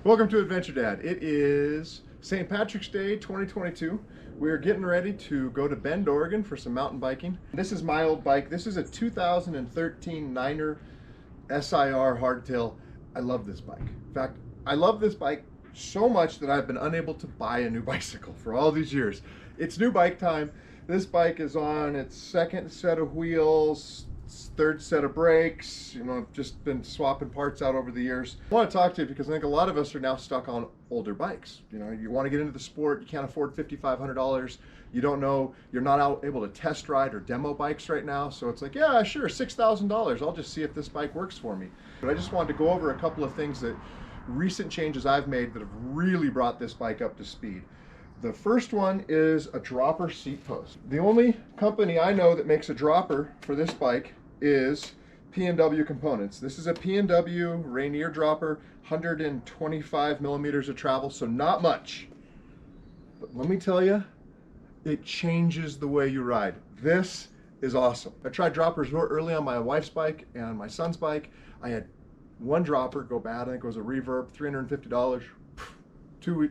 Welcome to Adventure Dad. It is St. Patrick's Day 2022. We're getting ready to go to Bend, Oregon for some mountain biking. This is my old bike. This is a 2013 Niner SIR hardtail. I love this bike. In fact, I love this bike so much that I've been unable to buy a new bicycle for all these years. It's new bike time. This bike is on its second set of wheels, third set of brakes. I've just been swapping parts out over the years. I want to talk to you because I think a lot of us are now stuck on older bikes. You want to get into the sport, you can't afford $5,500. You don't know, you're not able to test ride or demo bikes right now. So it's like, yeah, sure, $6,000. I'll just see if this bike works for me. But I just wanted to go over a couple of things that recent changes I've made that have really brought this bike up to speed. The first one is a dropper seat post. The only company I know that makes a dropper for this bike is P&W Components. This is a P&W Rainier dropper, 125 millimeters of travel, so not much. But let me tell you, it changes the way you ride. This is awesome. I tried droppers real early on my wife's bike and my son's bike. I had one dropper go bad. I think it was a reverb, $350.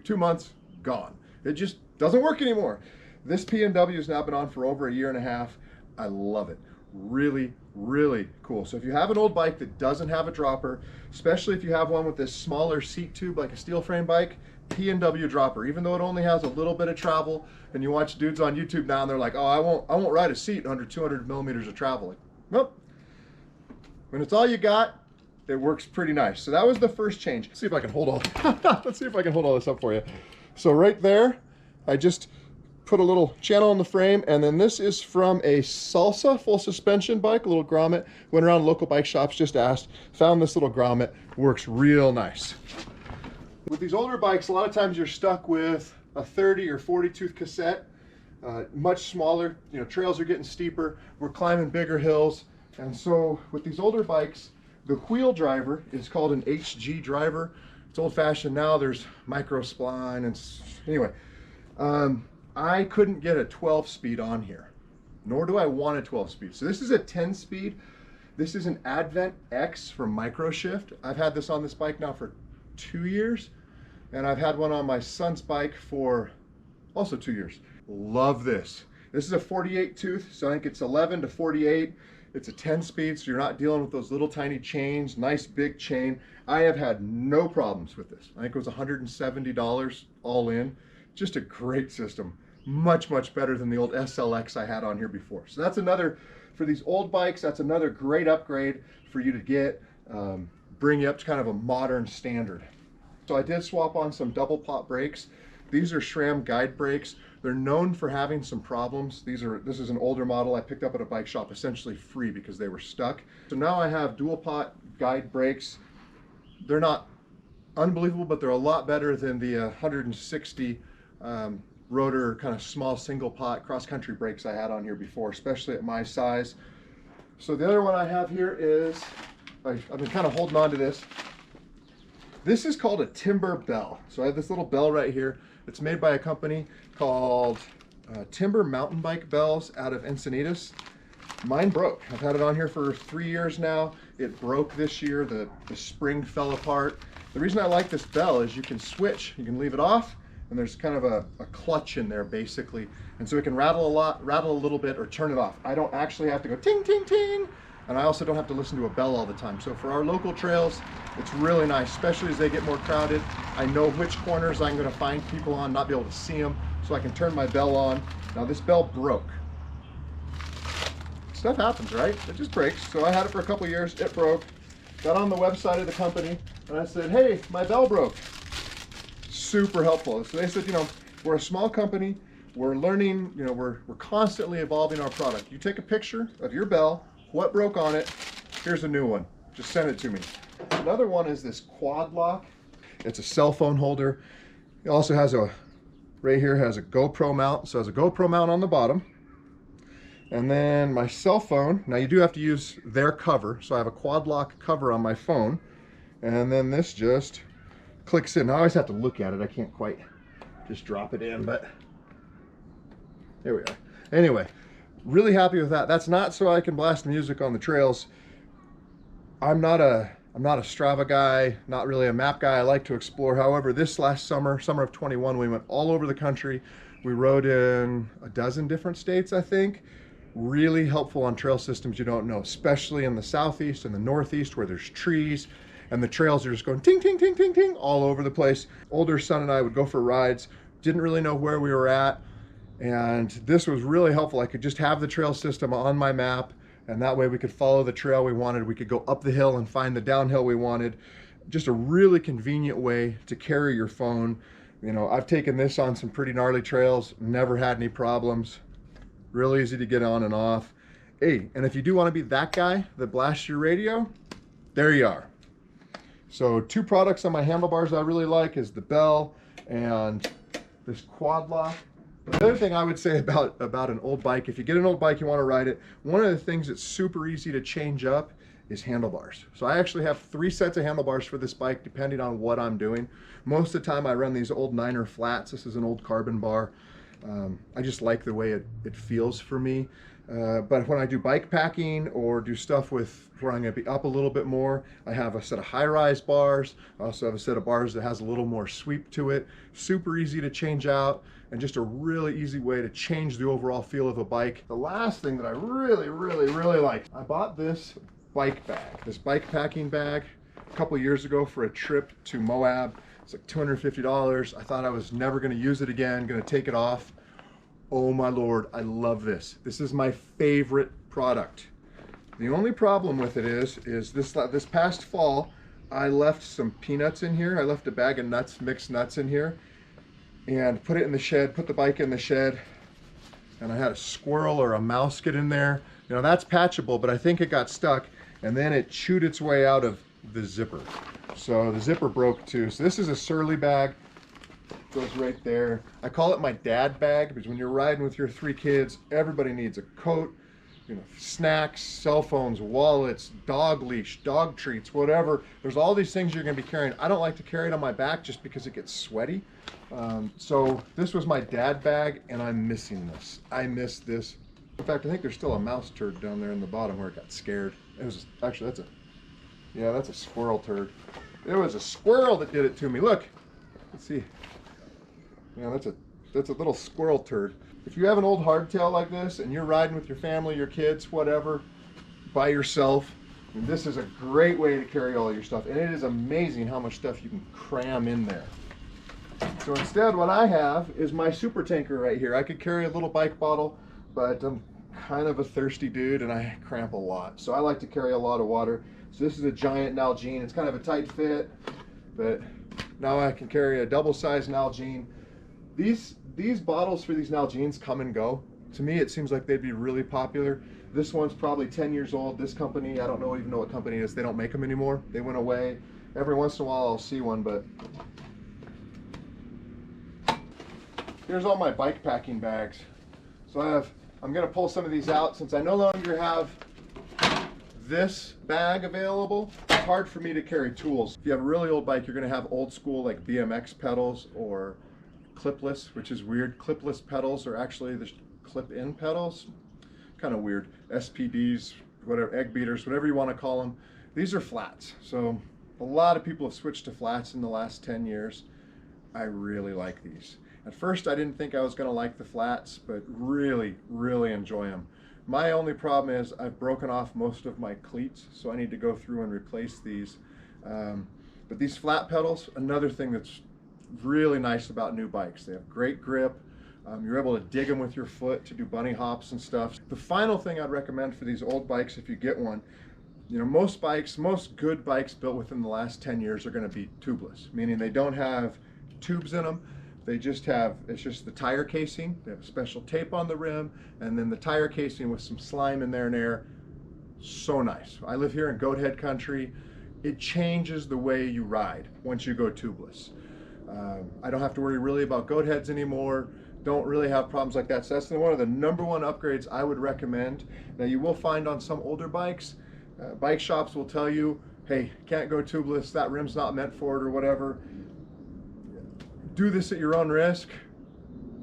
2 months, gone. It just doesn't work anymore. This P&W has now been on for over a year and a half. I love it. Really, really cool. So if you have an old bike that doesn't have a dropper, especially if you have one with this smaller seat tube like a steel frame bike, P&W dropper, even though it only has a little bit of travel, and you watch dudes on YouTube now and they're like, oh, I won't ride a seat under 200 millimeters of travel. Like, nope. When it's all you got, it works pretty nice. So that was the first change. Let's see if I can hold all let's see if I can hold all this up for you. So right there, I just put a little channel in the frame, and then this is from a Salsa full suspension bike, a little grommet. Went around local bike shops, just asked, found this little grommet, works real nice. With these older bikes, a lot of times you're stuck with a 30 or 40 tooth cassette, much smaller. Trails are getting steeper, we're climbing bigger hills, and so with these older bikes, the wheel driver is called an HG driver. It's old-fashioned now. There's micro spline, and anyway, I couldn't get a 12-speed on here, nor do I want a 12-speed. So this is a 10-speed. This is an Advent X from Microshift. I've had this on this bike now for 2 years, and I've had one on my son's bike for also 2 years. Love this. This is a 48 tooth, so I think it's 11 to 48. It's a 10-speed, so you're not dealing with those little tiny chains. Nice big chain. I have had no problems with this. I think it was $170 all in. Just a great system. Much, much better than the old SLX I had on here before. So that's another, for these old bikes, that's another great upgrade for you to get, bring you up to kind of a modern standard. So I did swap on some double pop brakes. These are SRAM guide brakes. They're known for having some problems. This is an older model I picked up at a bike shop, essentially free because they were stuck. So now I have dual pot guide brakes. They're not unbelievable, but they're a lot better than the 160 rotor kind of small single pot cross-country brakes I had on here before, especially at my size. So the other one I have here is, I've been kind of holding on to this. This is called a timber bell. So I have this little bell right here. It's made by a company called Timber Mountain Bike Bells out of Encinitas. Mine broke. I've had it on here for 3 years now. It broke this year. The spring fell apart. The reason I like this bell is you can switch. You can leave it off, and there's kind of a clutch in there basically, and so it can rattle a little bit, or turn it off. I don't actually have to go ting ting ting, and I also don't have to listen to a bell all the time. So for our local trails, it's really nice, especially as they get more crowded. I know which corners I'm going to find people on, not be able to see them, so I can turn my bell on. Now this bell broke. Stuff happens, right? It just breaks. So I had it for a couple of years. It broke. Got on the website of the company and I said, hey, my bell broke. Super helpful. So they said, we're a small company, we're learning, we're constantly evolving our product. You take a picture of your bell, what broke on it, here's a new one. Just send it to me. Another one is this quad lock. It's a cell phone holder. It also has right here has a GoPro mount. So it has a GoPro mount on the bottom. And then my cell phone, now you do have to use their cover. So I have a quad lock cover on my phone. And then this just clicks in. I always have to look at it. I can't quite just drop it in, but there we are. Anyway, really happy with that. That's not so I can blast music on the trails. I'm not a I'm not a Strava guy, not really a map guy. I like to explore. However, this last summer, summer of 21, we went all over the country. We rode in a dozen different states, I think. Really helpful on trail systems you don't know, especially in the southeast and the northeast where there's trees and the trails are just going ting, ting, ting, ting, ting all over the place. Older son and I would go for rides, didn't really know where we were at. And this was really helpful. I could just have the trail system on my map, and that way we could follow the trail we wanted. We could go up the hill and find the downhill we wanted. Just a really convenient way to carry your phone. You know, I've taken this on some pretty gnarly trails, never had any problems. Real easy to get on and off. Hey, and if you do want to be that guy that blasts your radio, there you are. So 2 products on my handlebars I really like is the bell and this quad lock. The other thing I would say about an old bike, if you get an old bike, you want to ride it, one of the things that's super easy to change up is handlebars. So I actually have 3 sets of handlebars for this bike depending on what I'm doing. Most of the time I run these old Niner flats. This is an old carbon bar. I just like the way it feels for me. But when I do bike packing or do stuff with where I'm going to be up a little bit more, I have a set of high-rise bars. I also have a set of bars that has a little more sweep to it. Super easy to change out and just a really easy way to change the overall feel of a bike. The last thing that I really, really, really like, I bought this bike bag, this bike packing bag a couple years ago for a trip to Moab. It's like $250. I thought I was never going to use it again, going to take it off. Oh my Lord, I love this. This is my favorite product. The only problem with it is this past fall, I left some peanuts in here. I left a bag of nuts, mixed nuts in here, and put it in the shed, put the bike in the shed, and I had a squirrel or a mouse get in there. You know, that's patchable, but I think it got stuck, and then it chewed its way out of the zipper. So the zipper broke too. So this is a Surly bag. Goes right there. I call it my dad bag because when you're riding with your 3 kids, everybody needs a coat, you know, snacks, cell phones, wallets, dog leash, dog treats, whatever. There's all these things you're going to be carrying. I don't like to carry it on my back just because it gets sweaty. So this was my dad bag, and I'm missing this. I miss this. In fact, I think there's still a mouse turd down there in the bottom where it got scared. It was actually that's a squirrel turd. It was a squirrel that did it to me. Look, let's see. Yeah, that's a little squirrel turd. If you have an old hardtail like this and you're riding with your family, your kids, whatever, by yourself, this is a great way to carry all your stuff. And it is amazing how much stuff you can cram in there. So instead, what I have is my super tanker right here. I could carry a little bike bottle, but I'm kind of a thirsty dude and I cramp a lot. So I like to carry a lot of water. So this is a giant Nalgene. It's kind of a tight fit, but now I can carry a double-sized Nalgene. These bottles for these Nalgenes come and go. To me, it seems like they'd be really popular. This one's probably 10 years old. This company, I don't even know what company it is. They don't make them anymore. They went away. Every once in a while I'll see one, but here's all my bike packing bags. So I'm gonna pull some of these out since I no longer have this bag available. It's hard for me to carry tools. If you have a really old bike, you're gonna have old school like BMX pedals or clipless, which is weird. Clipless pedals are actually the clip-in pedals. Kind of weird. SPDs, whatever, egg beaters, whatever you want to call them. These are flats. So a lot of people have switched to flats in the last 10 years. I really like these. At first I didn't think I was going to like the flats, but really, really enjoy them. My only problem is I've broken off most of my cleats, so I need to go through and replace these. But these flat pedals, another thing that's really nice about new bikes. They have great grip. You're able to dig them with your foot to do bunny hops and stuff. The final thing I'd recommend for these old bikes, if you get one, you know, most good bikes built within the last 10 years are going to be tubeless, meaning they don't have tubes in them. They just have, it's just the tire casing. They have special tape on the rim, and then the tire casing with some slime in there and air. So nice. I live here in Goat Head country. It changes the way you ride once you go tubeless. I don't have to worry really about goat heads anymore. Don't really have problems like that. So that's one of the #1 upgrades I would recommend. Now you will find on some older bikes, bike shops will tell you, hey, can't go tubeless, that rim's not meant for it or whatever. Do this at your own risk.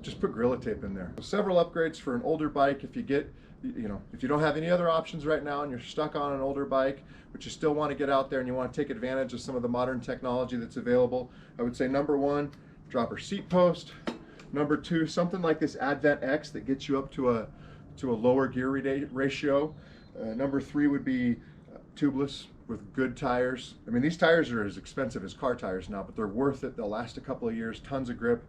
Just put Gorilla Tape in there. Several upgrades for an older bike. If you get You know, if you don't have any other options right now and you're stuck on an older bike, but you still want to get out there and you want to take advantage of some of the modern technology that's available, I would say number one, dropper seat post. Number two, something like this Advent X that gets you up to a lower gear ratio. Number three would be tubeless with good tires. I mean, these tires are as expensive as car tires now, but they're worth it. They'll last a couple of years, tons of grip,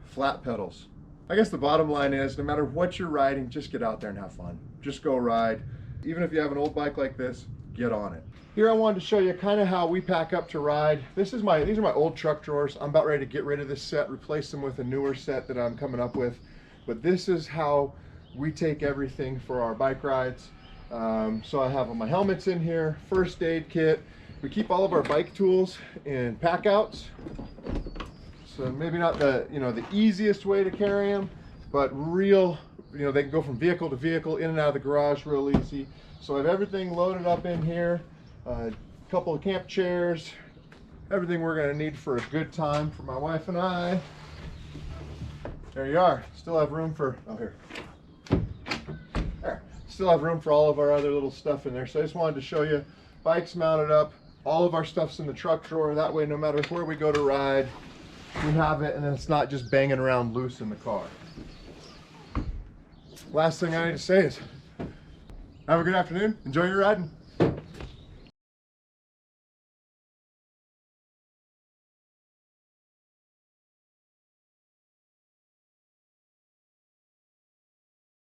flat pedals. I guess the bottom line is, no matter what you're riding, just get out there and have fun. Just go ride. Even if you have an old bike like this, get on it. Here I wanted to show you kind of how we pack up to ride. These are my old truck drawers. I'm about ready to get rid of this set, replace them with a newer set that I'm coming up with. But this is how we take everything for our bike rides. So I have my helmets in here, first aid kit. We keep all of our bike tools in pack outs. So maybe not the easiest way to carry them, but they can go from vehicle to vehicle, in and out of the garage real easy. So I have everything loaded up in here, a couple of camp chairs, everything we're gonna need for a good time for my wife and I. There you are. Still have room for, there. Still have room for all of our other little stuff in there. So I just wanted to show you, bikes mounted up, all of our stuff's in the truck drawer. That way, no matter where we go to ride, we have it, and it's not just banging around loose in the car. Last thing I need to say is, have a good afternoon. Enjoy your riding.